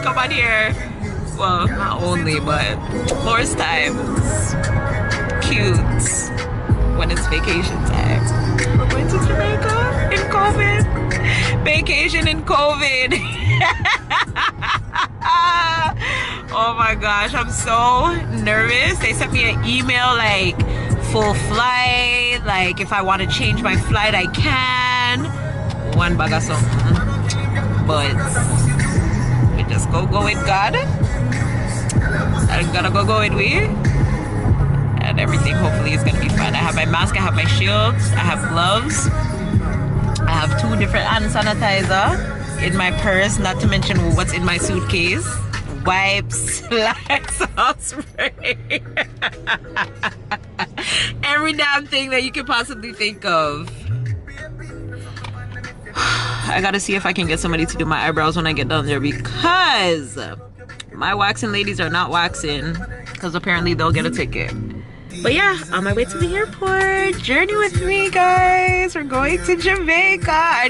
come on here. Well, not only, but most times. Cute. When it's vacation time. We're going to Jamaica in COVID. Vacation in COVID. Oh my gosh, I'm so nervous. They sent me an email like full flight, like if I want to change my flight I can. One bag of something. But we just go with God. I gotta go with we. And everything hopefully is gonna be fine. I have my mask, I have my shields, I have gloves. I have 2 different hand sanitizer in my purse, not to mention what's in my suitcase. Wipes, Lysol spray. Every damn thing that you can possibly think of. I gotta see if I can get somebody to do my eyebrows when I get down there, because my waxing ladies are not waxing, because apparently they'll get a ticket. But yeah, on my way to the airport. Journey with me, guys. We're going to Jamaica.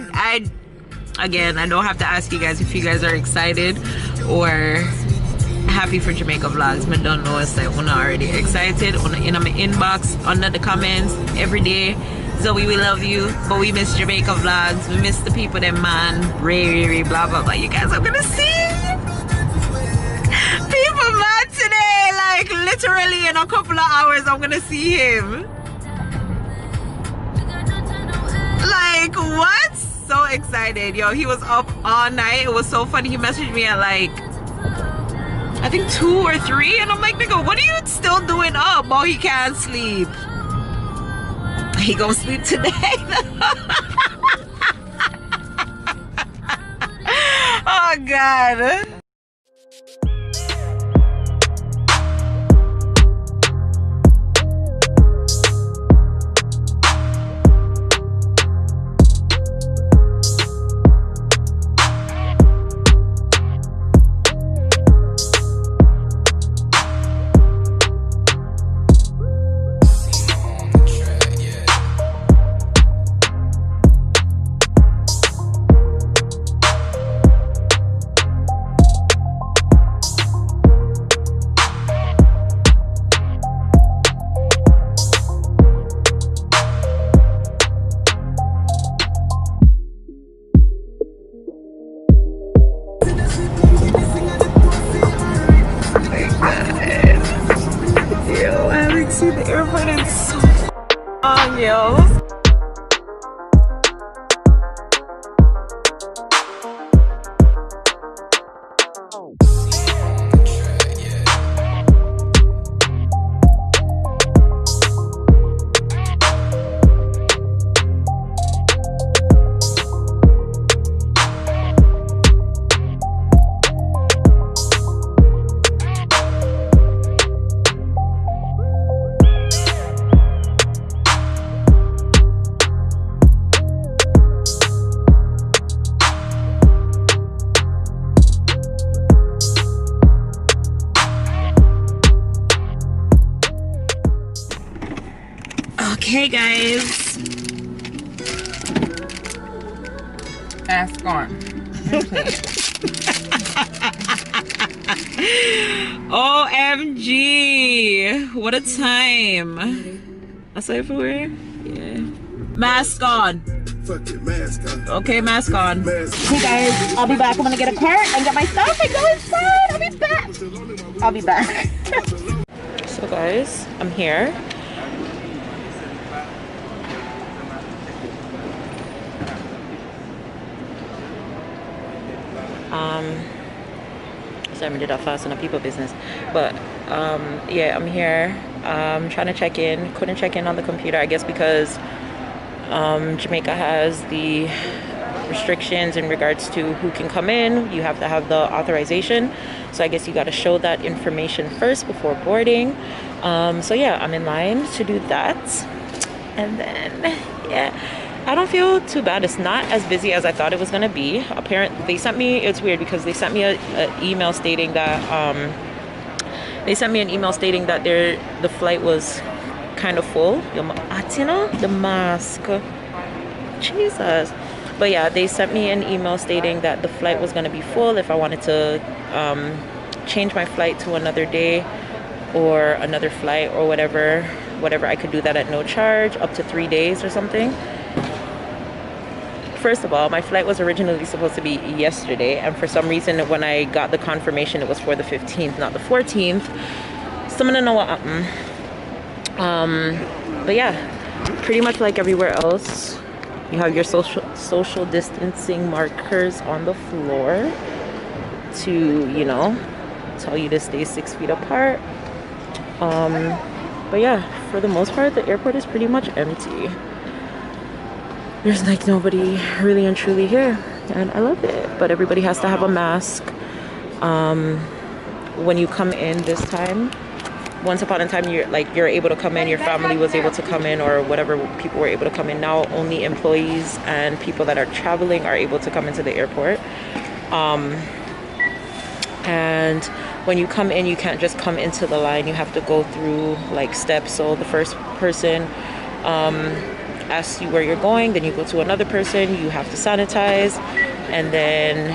Again, I don't have to ask you guys if you guys are excited or happy for Jamaica vlogs. I don't know if I'm already excited. In my inbox, under the comments, every day. Zoe, we love you, but we miss Jamaica vlogs. We miss the people, them man, Ray, blah, blah, blah. You guys, I'm gonna see people, man, today. Like, literally in a couple of hours, I'm gonna see him. Like, what? So excited. Yo, he was up all night. It was so funny. He messaged me at like, I think 2 or 3. And I'm like, nigga, what are you still doing up while he can't sleep? He gonna sleep today. Oh God. See the airport is so long, yo. Okay, guys. Ask on. OMG. What a time. I say for where? Yeah. Mask on. Okay, mask on. Hey guys, I'll be back. I'm gonna get a cart and get my stuff and go inside. I'll be back. I'll be back. So guys, I'm here. Sorry, I did that fast on a people business, but yeah, I'm here. Trying to check in. Couldn't check in on the computer, I guess, because Jamaica has the restrictions in regards to who can come in. You have to have the authorization, so I guess you got to show that information first before boarding. So yeah, I'm in line to do that, and then yeah, I don't feel too bad. It's not as busy as I thought it was gonna be. Apparently, they sent me, it's weird because they sent me an email stating that the flight was kind of full. You know, the mask, Jesus. But yeah, they sent me an email stating that the flight was going to be full if I wanted to change my flight to another day or another flight or whatever. I could do that at no charge, up to 3 days or something. First of all, my flight was originally supposed to be yesterday, and for some reason when I got the confirmation, it was for the 15th, not the 14th. So I'm gonna know what happened. But yeah, pretty much like everywhere else, you have your social distancing markers on the floor to, you know, tell you to stay 6 feet apart. But yeah, for the most part, the airport is pretty much empty. There's like nobody really and truly here, and I love it. But everybody has to have a mask when you come in this time. Once upon a time, you're able to come in, your family was able to come in, or whatever people were able to come in. Now only employees and people that are traveling are able to come into the airport. And when you come in, you can't just come into the line. You have to go through like steps. So the first person asks you where you're going, then you go to another person, you have to sanitize, and then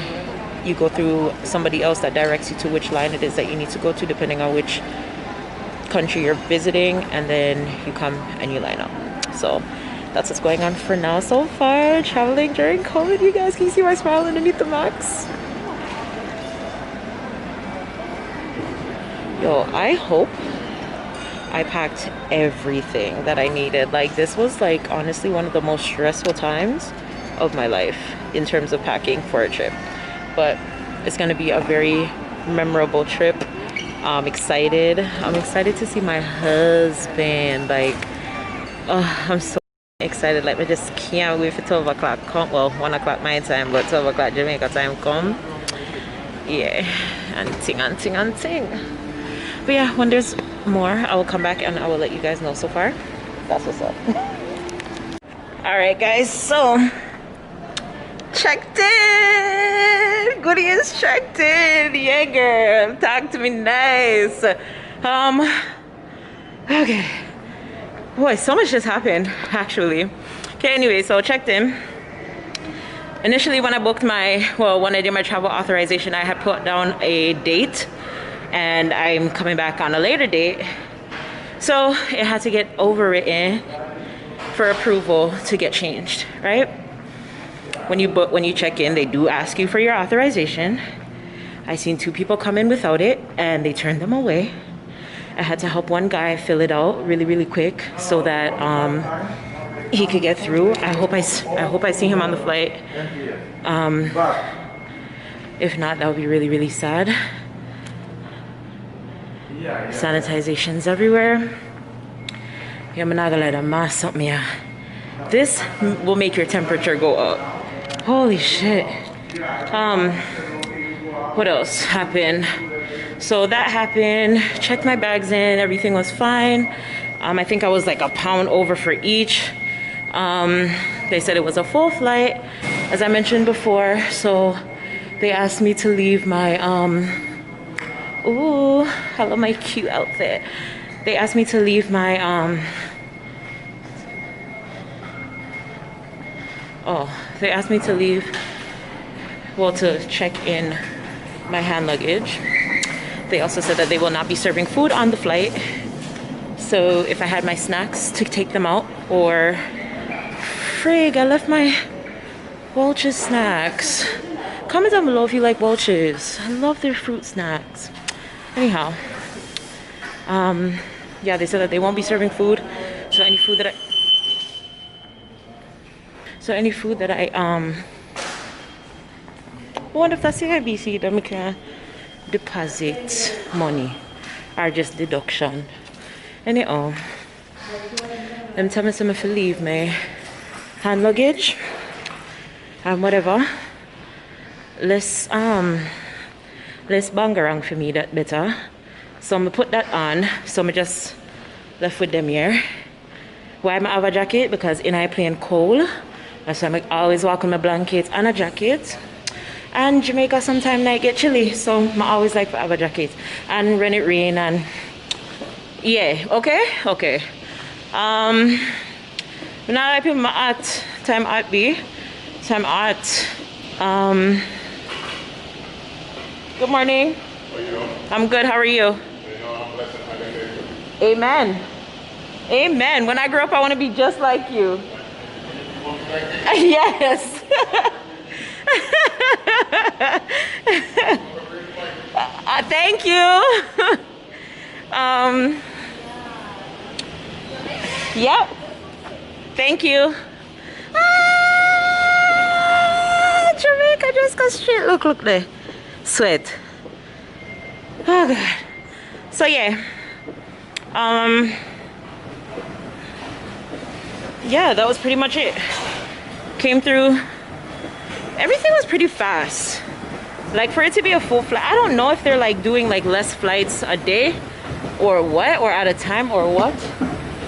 you go through somebody else that directs you to which line it is that you need to go to, depending on which country you're visiting, and then you come and you line up. So that's what's going on for now so far. Traveling during COVID, you guys, can you see my smile underneath the mask? Yo, I hope I packed everything that I needed. Like, this was like honestly one of the most stressful times of my life in terms of packing for a trip, but it's gonna be a very memorable trip. I'm excited to see my husband. Like, oh, I'm so excited. Like, I just can't wait for 12 o'clock come. Well, 1 o'clock my time, but 12 o'clock Jamaica time come. Yeah, and ting. But yeah, when there's more, I will come back and I will let you guys know. So far, that's what's up. All right, guys, so checked in. Goody is checked in. Yeah, girl, talk to me nice. Okay, boy, so much just happened actually. Okay, anyway, so checked in. Initially, when I booked when I did my travel authorization, I had put down a date, and I'm coming back on a later date, so it had to get overwritten for approval to get changed, right? When you check in, they do ask you for your authorization. I seen 2 people come in without it, and they turned them away. I had to help one guy fill it out really quick so that he could get through. I hope I see him on the flight. If not, that would be really sad. Sanitizations everywhere. Yeah, I'm not gonna let them mask something here. This will make your temperature go up. Holy shit. What else happened? So that happened. Checked my bags in, everything was fine. I think I was like a pound over for each. They said it was a full flight, as I mentioned before, so they asked me to leave my ooh, I love my cute outfit. They asked me to leave my they asked me to leave, well, to check in my hand luggage. They also said that they will not be serving food on the flight, so if I had my snacks, to take them out. Or frig, I left my Welch's snacks. Comment down below if you like Welch's. I love their fruit snacks. Anyhow, yeah, they said that they won't be serving food, so any food that I I wonder if that's the IBC that we can deposit money or just deduction. Anyhow, them tell me some if I leave my hand luggage and whatever. Less bangarang for me, that better. So I'm gonna put that on. So I'm just left with them here. Why am I have a jacket? Because in I playing cold. That's why I'm always walk with my blanket and a jacket. And Jamaica sometimes night get chilly, so I always like to have a jacket. And when it rain and yeah, okay. Now I put my time at B. So I'm at, good morning. How you doing? I'm good, how are you? I'm blessed and highly favored. Amen. Amen. When I grow up, I want to be just like you. Yes. Thank you. Yep. Thank you. Jamaica just got straight. Look there. Sweat. Oh God. So yeah. Yeah, that was pretty much it. Came through. Everything was pretty fast. Like for it to be a full flight, I don't know if they're like doing like less flights a day or what, or at a time or what.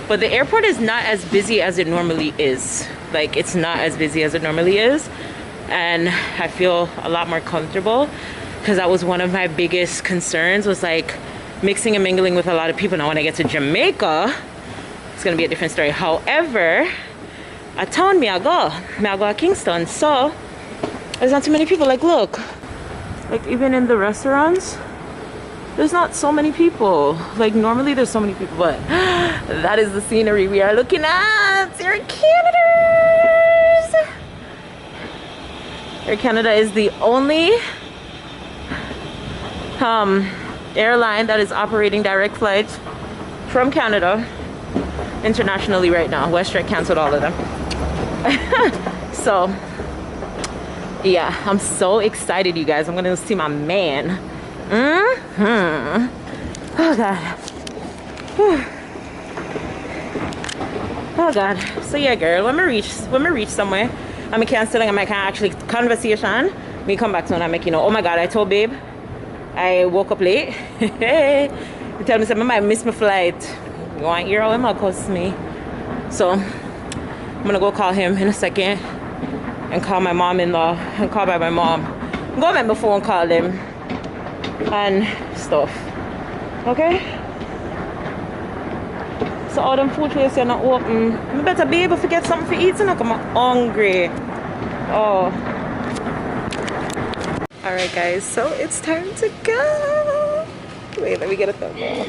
But the airport is not as busy as it normally is. Like it's not as busy as it normally is. And I feel a lot more comfortable because that was one of my biggest concerns, was like mixing and mingling with a lot of people. Now when I get to Jamaica, it's gonna be a different story. However, a town me I go to Kingston, so there's not too many people. Like look, like even in the restaurants, there's not so many people. Like normally there's so many people, but that is the scenery we are looking at. Air Canada's. Air Canada is the only airline that is operating direct flights from Canada internationally right now. WestJet canceled all of them. So yeah, I'm so excited, you guys. I'm gonna see my man. Oh God. Oh God. So yeah, girl, when we reach somewhere, I'm canceling. I might actually conversation. Me come back to when I make, you know. Oh my God, I told babe I woke up late. You tell me something, I might miss my flight. You want to hear how him cost me? So I'm gonna go call him in a second and call my mom-in-law and call by my mom. Go make my phone call them and stuff. Okay? So all them food places are not open. I better be able to get something to eat so I'm hungry. Oh. Alright guys, so it's time to go. Wait, let me get a thumbs up.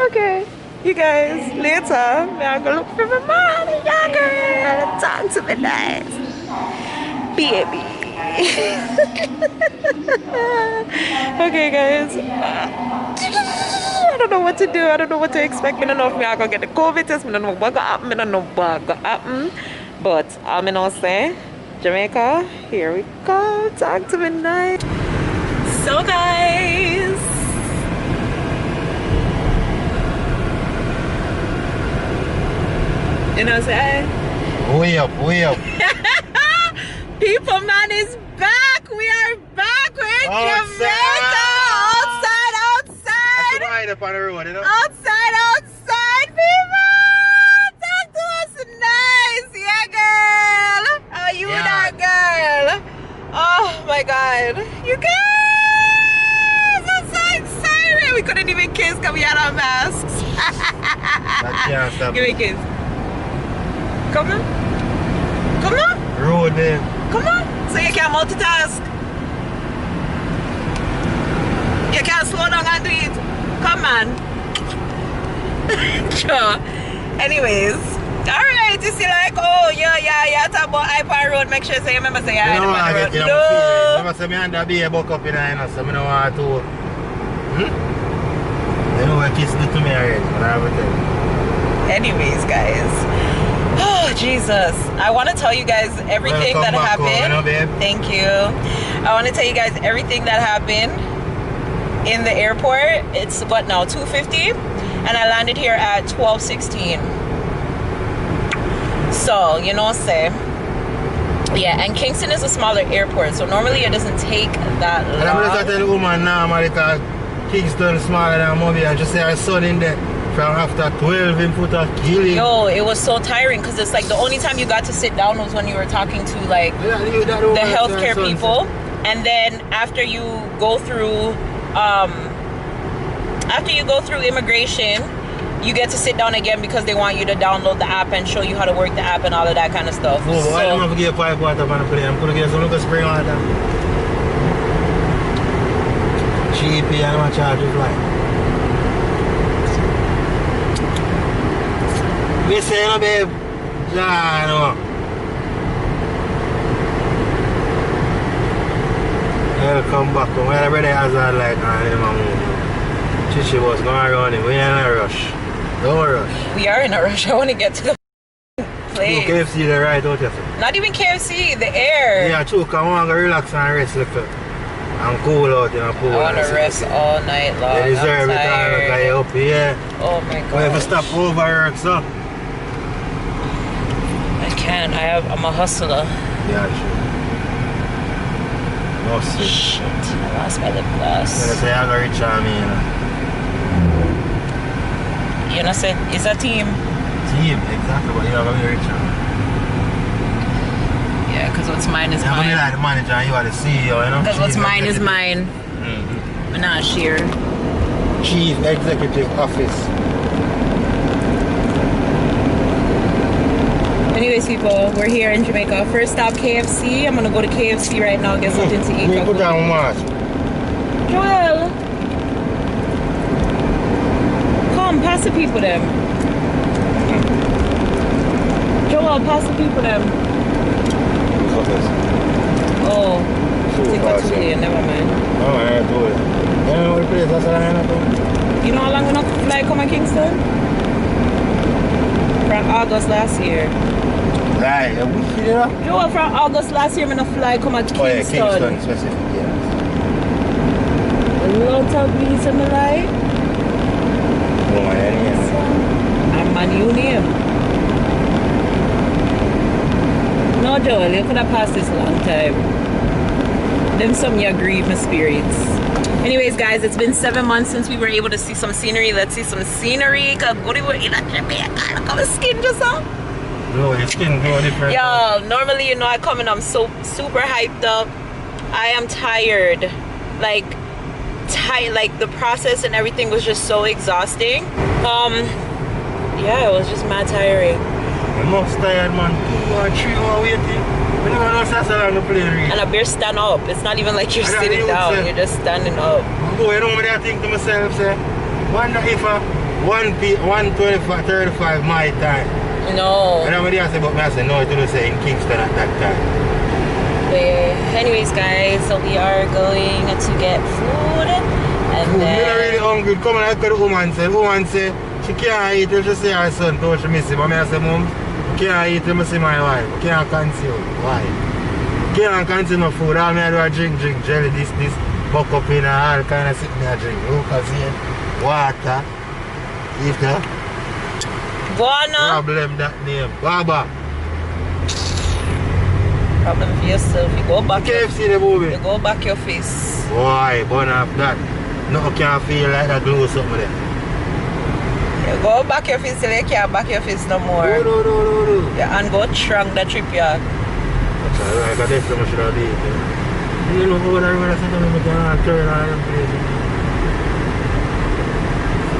Okay, you guys, later, I'm gonna look for my mom. Yeah, girl, talk to me nice, baby. Okay, guys, I don't know what to do. I don't know what to expect. I don't know if I'm gonna get the COVID test. I don't know what gonna happen. I don't know what gonna happen. But I'm gonna say, Jamaica, here we go. Talk to me nice. So, guys. You know what I'm saying? Way up, way up. People man is back. We are back. We're in Jamaica. Outside. Right up on the road, you know? Outside, people. Talk to us nice. Yeah, girl. Oh, you that girl. Oh, my God. You guys. I'm so excited. We couldn't even kiss because we had our masks. Give me a kiss. Come on. Come on. Road there. Come on. So you can multitask. You can slow down and do it. Come on. Sure. Anyways. Alright. You see like, oh, yeah. Talk about iPad road. Make sure you remember say I road. No. Remember say me and that be a buck up in the so I don't want to. You know what kiss do to me already. But I will tell you. Anyways, guys. Oh, Jesus. I want to tell you guys everything that happened. Home, you know, thank you. I want to tell you guys everything that happened in the airport. It's what now, 2:50? And I landed here at 12:16. So, you know, say. Yeah, and Kingston is a smaller airport, so normally it doesn't take that long. And I'm just telling the woman now, because Kingston is smaller than Mobile, and just say her son in there. From after 12 in put a killing. Yo, it was so tiring because it's like the only time you got to sit down was when you were talking to like the healthcare people. and then after you go through immigration, you get to sit down again because they want you to download the app and show you how to work the app and all of that kind of stuff. Oh, so, why don't I get pipe water on the plane? I'm gonna get some local spring water. Cheapy and I'm charge you flight. Me say no babe. Nah, no. I'll come back. My brother has that like on him and move. Chichi was going around him. We're in a rush. Don't rush. We are in a rush. I want to get to the place. No, KFC the right out here. Not even KFC, the air. Yeah, true. Come on, go relax and rest a little. And cool out in a pool. I want to rest all night long. You deserve it all look like you up here. Oh my god. We have to stop over work, so. I can't. I'm a hustler. Yeah, true. No shit. Shit. I lost my lip gloss. I say I'm gonna reach on me, you know. You know, say it's a team. Team, exactly, but you're gonna be rich on me. Yeah, because what's mine is you're mine. You're gonna be like the manager and you are the CEO, you know? Because what's mine is mine. Mm-hmm. I'm not sure. Chief Executive Office. Anyways, people, we're here in Jamaica. First stop, KFC. I'm gonna go to KFC right now, get something to eat. Me put down mask. Joel, come, pass the people them. Joel, pass the people them. Oh, take that too late, never mind. Oh, I do it. You know what place that's what I end up on? You know how long we not fly come to Kingston? From August last year. Right, a week, you know? Joel, from August last year, I'm gonna fly come at Kingston. Oh yeah, Kingston specific, yeah. A lot of reason I like. Oh my name. I'm my new name. No, Joel, you could have passed this a long time. Then some you grieve my spirits. Anyways, guys, it's been 7 months since we were able to see some scenery. Let's see some scenery. Cause what do we in Jamaica? Look how my skin just up. No, your skin go different. Y'all, normally, you know, I come and I'm so super hyped up. I am tired. Like the process and everything was just so exhausting. Yeah, it was just mad tiring. I'm most tired, man. 2 or 3 hours waiting. We never know that's how long the plane reach. And I better stand up. It's not even like you're sitting down. You're just standing up. Oh, you know what I think to myself, say, wonder if 1:35 my time. No. And I'm say, but I say, no, it didn't say in Kingston at that time. But anyways, guys, so we are going to get food. And then... I'm really hungry. Come on, I could the woman say. The woman say, she can't eat till she see her son, till she miss him. But I say, Mom, can't eat till I see my wife. Can't consume. Why? Can't consume no food. All I do is drink jelly, this, buck up in all kind of sit me a drink. Lucasine, water, eater. Guana. Problem that name. Baba. Problem for yourself. You go back. KFC the movie. You go back your face. Boy, burn off that. Nothing can feel like that glue something there. You go back your face till you can't back your face no more. No. Yeah, and go trunk the trip, yeah. That's alright, I guess I should have did it. You know what I want to say to me, I can turn on and play.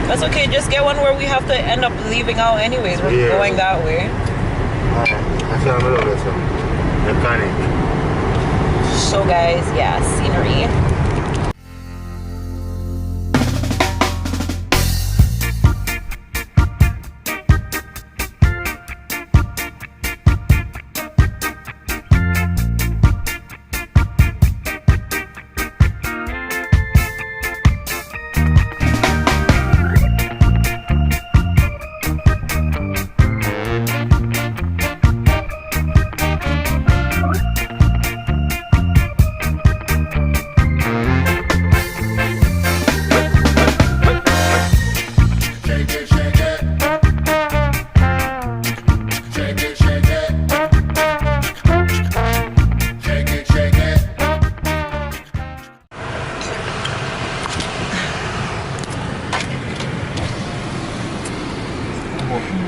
That's okay, just get one where we have to end up leaving out anyways. We're going that way. That's what I'm love this one. Mechanic. So guys, yeah, scenery.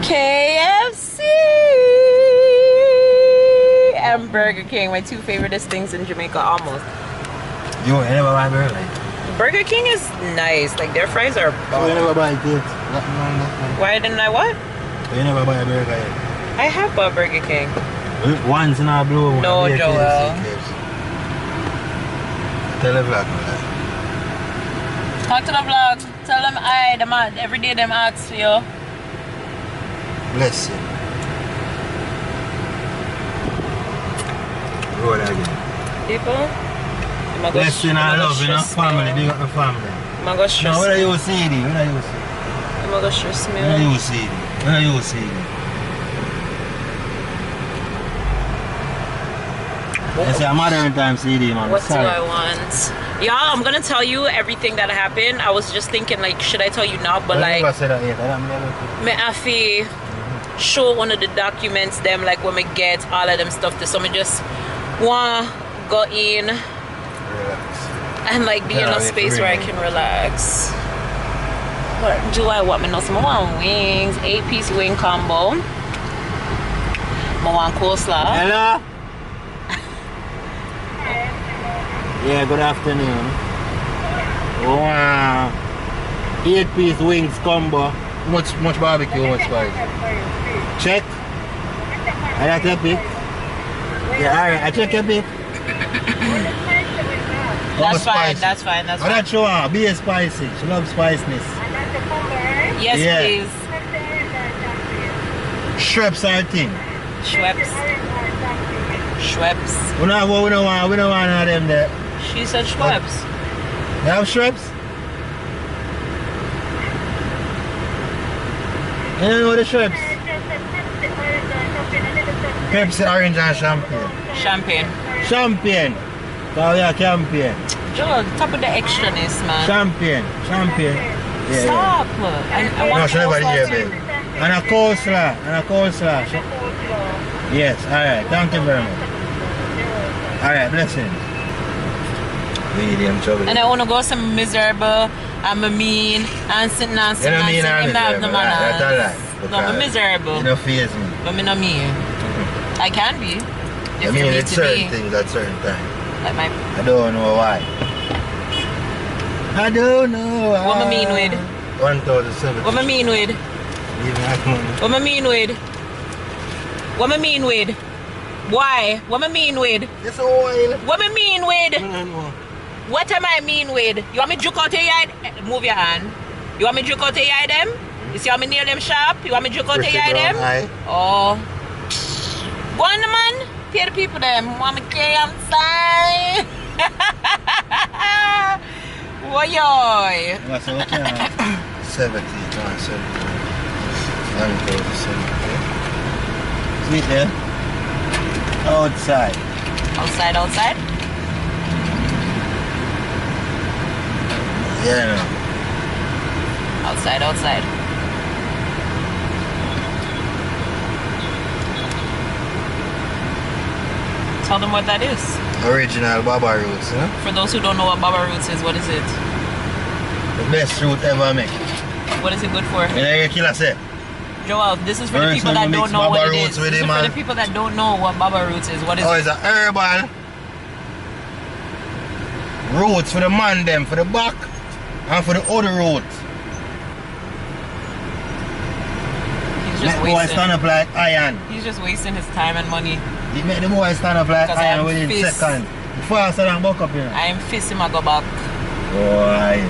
KFC and Burger King, my two favoriteest things in Jamaica, almost. You never buy burger? Burger King is nice. Like their fries are You never buy it yet? Why didn't I what? You never buy a burger yet? I have bought Burger King. Once in a blue moon. No, Joel. Tell the vlog, man. Talk to the vlog. Tell them every day them ask for you. Bless you. Roll again. People? Blessing and love, you know, family, big up the family. I'm gonna stress no, whether you see it, whether you see it. I'm gonna stress me. Whether you see it, whether you see it. It's a modern time CD, man. What do I want? Y'all, I'm gonna tell you everything that happened. I was just thinking, like, should I tell you now? But like, me have to show one of the documents them, like when we get all of them stuff. So I just want go in and like be in a space where I can relax. What do I want? I want wings, 8-piece wing combo. I want coleslaw. Hello. Yeah, good afternoon. Wow. 8-piece wings combo. Much barbecue, much spice. Check. I like a bit. Yeah, alright, I check a bit. That's fine, that's fine, that's fine. That's sure, be spicy. She loves spiciness. Yes, yeah. please. Shrimps are thing. Schweppes. Schweppes. We don't want none of them there. She said Schweppes. You have Schweppes? You don't know the Schweppes? Pepsi, orange and champagne. Champagne. Champagne. So we are campaign. Joel, top of the extraness, man. Champagne. Yeah, stop. Yeah. I want no, she never here, babe. And a coleslaw. Yes, alright. Thank you very much. Alright, blessings. Medium trouble. And I want to go some miserable, I'm a mean, and sitting and sitting and sitting. That's a lie. No, I'm miserable. You don't face me. But I'm not mean. I can be. I mean, it's certain things at certain times. Like my... I don't know why. I don't know why. What I mean with? 1,007. What I mean with? What I mean with? What I mean with? Why? What I mean with? It's oil. What I mean with? No. What am I mean with? You want me to juke out your eye? Move your hand. You want me to juke out your eye them? You see how me nail them sharp? You want me to juke out your eye them? Oh. Go on, man. Tell the people them. Want me to carry on side? Woyoy. What's okay? 70. 1,070. Sweet there. Outside. Outside? Yeah, no. Outside. Tell them what that is. Original Baba Roots, huh? For those who don't know what Baba Roots is, what is it? The best root ever make. What is it good for? You kill us, Joel, this is for the people that don't know what it is. This is for the people that don't know what Baba Roots is. What is it? Oh, it's a herbal roots for the man them, for the back, and for the other roots. He's just make boy stand up like iron. He's just wasting his time and money. He make the boy stand up like iron within seconds. Faster than buck up, you know. I am fist him, I go back. Boy.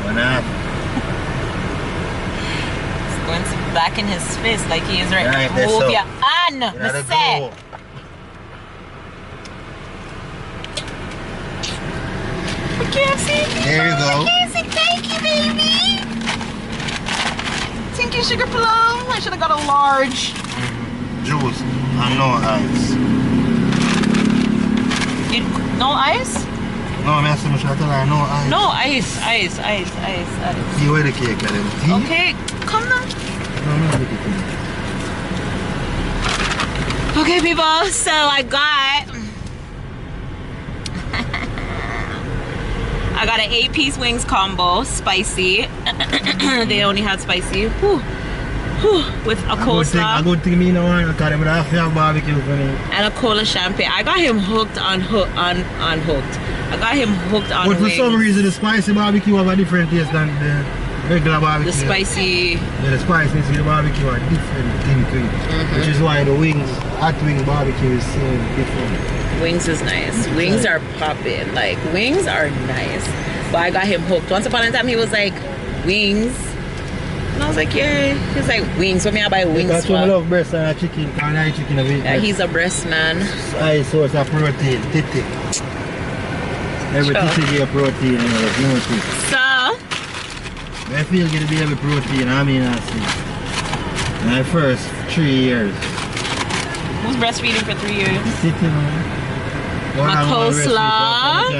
One half. He's going to back in his fist like he is right. Move your hand, say. There you go. Thank you, baby. Thank you, sugar plum. I should have got a large. Juice and no ice. No ice? No, I'm asking you, no ice. No ice. See where the cake is. Okay, come now. No, okay, people, so I got an 8-piece wings combo, spicy. They only had spicy. Whew. with a coleslaw. A good thing me no want because them have barbecue for me. And a cola champagne. I got him hooked on hooked. I got him hooked on But for wings. some reason the spicy barbecue have a different taste than the regular barbecue. The spicy. Yeah, the spiciness of the barbecue are different thing to it. Which is why the wings, hot wing barbecue is so different. Wings is nice. Wings are popping. Like, wings are nice. But I got him hooked. Once upon a time he was like, wings. And I was like, yeah. He was like, wings. What me I buy wings That's for? why I love breast and chicken. Because I chicken a bit. Yeah, he's a breast man. High source of protein. Titty. Every Sure. titty get protein, you know, there's no titty. So, I feel get to be every protein, I mean, I see. My first 3 years. who's breastfeeding for 3 years? Titty, man. My coleslaw.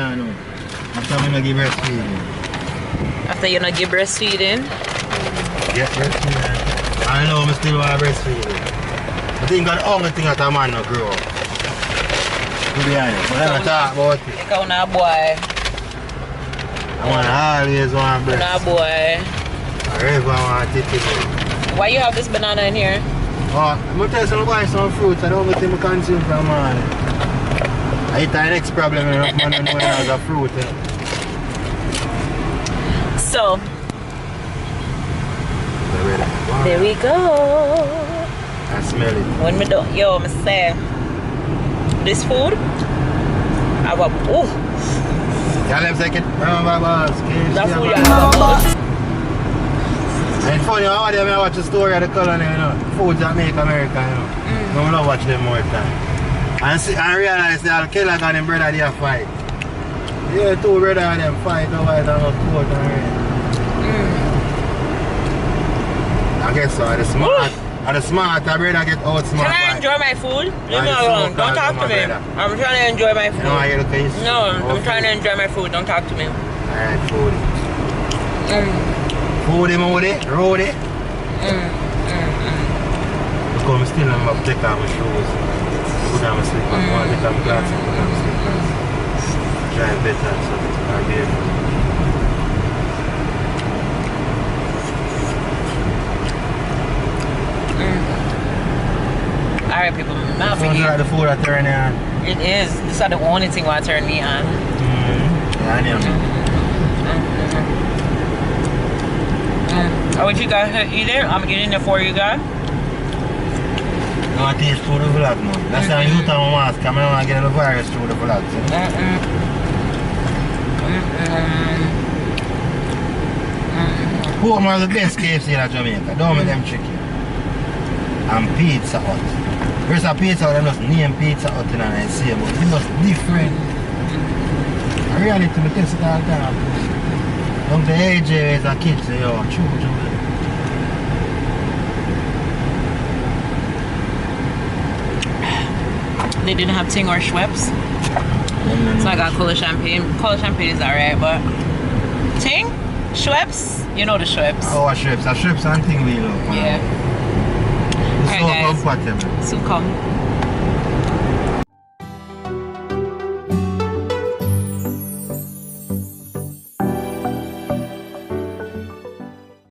After I'm going to give breastfeeding. After you not give breastfeeding. Yeah, breastfeeding. I know I'm still want breastfeeding. I think that's the only thing that a man not grow up. To be honest, but I don't talk about it. Take out now, boy. I want to always want breast. Now, boy. I really want titty. Why you have this banana in here? Oh, I'm going to tell you to buy some fruits. I don't get them consume from man. I eat the next problem when I know it has a fruit. So, there we go. I smell it. When me do, yo, me say, this food, I go, ooh, Tell them second. that food I have. And it's funny, how I watch the story of the colony, you know, foods that make America, you know. I don't watch them more time. And I realize that Kellogg and them brother, they a fight. Yeah, two brother and them fight over it and a coat and rain. I guess so, the smart brother get outsmart. Can I enjoy my food? Leave me alone. Don't talk to me. I'm trying to enjoy my food. You know why you look at this? No, I'm trying to enjoy my food. Don't talk to me. Alright, food. Food him with it, roll it. Look how I'm still I'm up to take off my shoes. Put on my slippers. I want to take off my glasses and put on my slippers. Drive better, so I'll be able to. Alright, people. Not Sounds like the food that turn on. It is. This is the only thing that turn me on. Yeah, I know. Oh, what you guys eat it? I'm getting there for you guys. No, I taste through the vlog now. That's why you tell my mask. I'm not getting the virus through the vlog. Who are the best KFC in Jamaica? Don't make them chicken. And Pizza Hut. There's a Pizza Hut, they just name Pizza Hut in and say, but it's just different. I really to taste it all the time. Don't the AJ is a kid say, yo, true. They didn't have Ting or Schweppes. So I got Cola Champagne. Cola Champagne is alright, but Ting? Schweppes? You know the Schweppes. Oh, a Schweppes and thing we love. Yeah. It's so Alright, guys. compatible. So come.